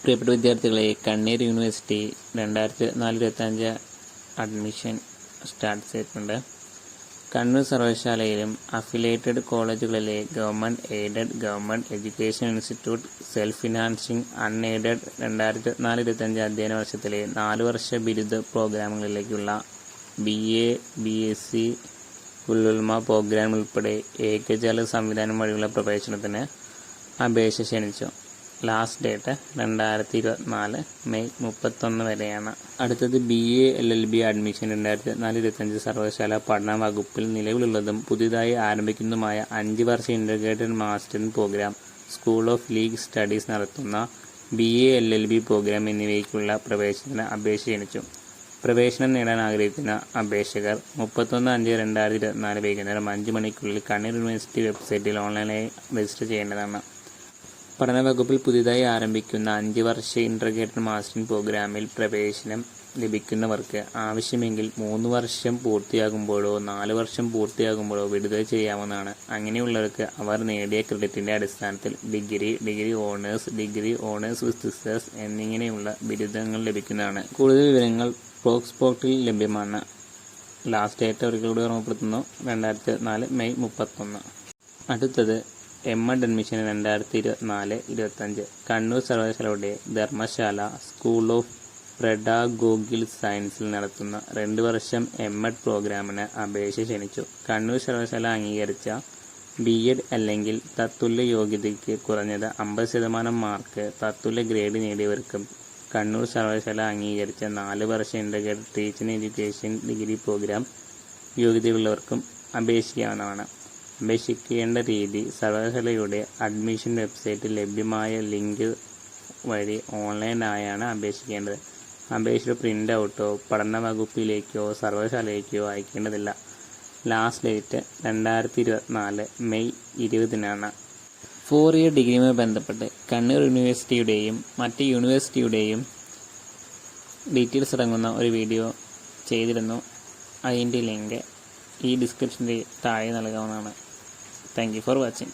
പ്രിയപ്പെട്ട വിദ്യാർത്ഥികളെ, Kannur university 2024-25 admission start ചെയ്തിട്ടുണ്ട്. കണ്ണൂർ സർവകലാശാലയിലും അഫിലിയേറ്റഡ് കോളേജുകളിലെ government aided, government education institute, self financing, unaided 2024-25 അധ്യയന വർഷത്തിലെ 4 വർഷ ബിരുദ പ്രോഗ്രാമുകളിലേക്കുള്ള BA, BSc, ഉലുമ പ്രോഗ്രാം ഉൾപ്പെടെ ഏകജാല സംവിധാനം വഴിയുള്ള പ്രവേശനത്തിന് അപേക്ഷ ക്ഷണിച്ചു. ലാസ്റ്റ് ഡേറ്റ് 2024 മെയ് 31 വരെയാണ്. അടുത്തത് BA LLB അഡ്മിഷൻ 2024-25 സർവകലാശാല പഠന വകുപ്പിൽ നിലവിലുള്ളതും പുതിയതായി ആരംഭിക്കുന്നതുമായ 5 വർഷ integrated master programme, school of legal studies നടത്തുന്ന BA LLB പ്രോഗ്രാം എന്നിവയ്ക്കുള്ള പ്രവേശനത്തിന് അപേക്ഷ ക്ഷണിച്ചു. പ്രവേശനം നേടാൻ ആഗ്രഹിക്കുന്ന അപേക്ഷകർ 31/5/2024 വൈകുന്നേരം 5 മണിക്കുള്ളിൽ കണ്ണൂർ യൂണിവേഴ്സിറ്റി വെബ്സൈറ്റിൽ ഓൺലൈനായി രജിസ്റ്റർ ചെയ്യേണ്ടതാണ്. പഠന വകുപ്പിൽ പുതിയതായി ആരംഭിക്കുന്ന 5 വർഷ ഇൻ്റഗ്രേറ്റഡ് മാസ്റ്റർ പ്രോഗ്രാമിൽ പ്രവേശനം ലഭിക്കുന്നവർക്ക് ആവശ്യമെങ്കിൽ 3 വർഷം പൂർത്തിയാകുമ്പോഴോ 4 വർഷം പൂർത്തിയാകുമ്പോഴോ ബിരുദം ചെയ്യാവുന്നതാണ്. അങ്ങനെയുള്ളവർക്ക് അവർ നേടിയ ക്രെഡിറ്റിൻ്റെ അടിസ്ഥാനത്തിൽ ഡിഗ്രി ഓണേഴ്സ് വിത്ത് സിസ്റ്റേഴ്സ് എന്നിങ്ങനെയുള്ള ബിരുദങ്ങൾ ലഭിക്കുന്നതാണ്. കൂടുതൽ വിവരങ്ങൾ ബ്ലോഗ്സ്പോട്ടിൽ ലഭ്യമാണ്. ലാസ്റ്റ് ഡേറ്റ് ഒരിക്കൽ ഓർമ്മപ്പെടുത്തുന്നു, 2024 മെയ് 31. അടുത്തത് MAd അഡ്മിഷൻ 2024-25 കണ്ണൂർ സർവകലാശാലയുടെ ധർമ്മശാല സ്കൂൾ ഓഫ് പെഡഗോഗിക്കൽ സയൻസിൽ നടത്തുന്ന 2 വർഷം MAd പ്രോഗ്രാമിന് അപേക്ഷ ക്ഷണിച്ചു. കണ്ണൂർ സർവകലാശാല അംഗീകരിച്ച B.Ed അല്ലെങ്കിൽ തത്തുല്യ യോഗ്യതയ്ക്ക് കുറഞ്ഞത് 50% മാർക്ക്, തത്തുല്യ ഗ്രേഡ് നേടിയവർക്കും കണ്ണൂർ സർവകലാശാല അംഗീകരിച്ച 4 വർഷ integrated teaching education degree programme യോഗ്യതയുള്ളവർക്കും അപേക്ഷിക്കാവുന്നതാണ്. അപേക്ഷിക്കേണ്ട രീതി സർവകലാശാലയുടെ അഡ്മിഷൻ വെബ്സൈറ്റിൽ ലഭ്യമായ ലിങ്ക് വഴി ഓൺലൈനായാണ് അപേക്ഷിക്കേണ്ടത്. അപേക്ഷയുടെ പ്രിൻ്റ് ഔട്ടോ പഠന വകുപ്പിലേക്കോ സർവകലാശാലയിലേക്കോ അയക്കേണ്ടതില്ല. ലാസ്റ്റ് ഡേറ്റ് 2024 മെയ് 20 4 ഇയർ ഡിഗ്രിയുമായി ബന്ധപ്പെട്ട് കണ്ണൂർ യൂണിവേഴ്സിറ്റിയുടെയും മറ്റ് യൂണിവേഴ്സിറ്റിയുടെയും ഡീറ്റെയിൽസ് അടങ്ങുന്ന ഒരു വീഡിയോ ചെയ്തിരുന്നു. അതിൻ്റെ ലിങ്ക് ഈ ഡിസ്ക്രിപ്ഷൻ്റെ താഴെ നൽകാവുന്നതാണ്. Thank you for watching.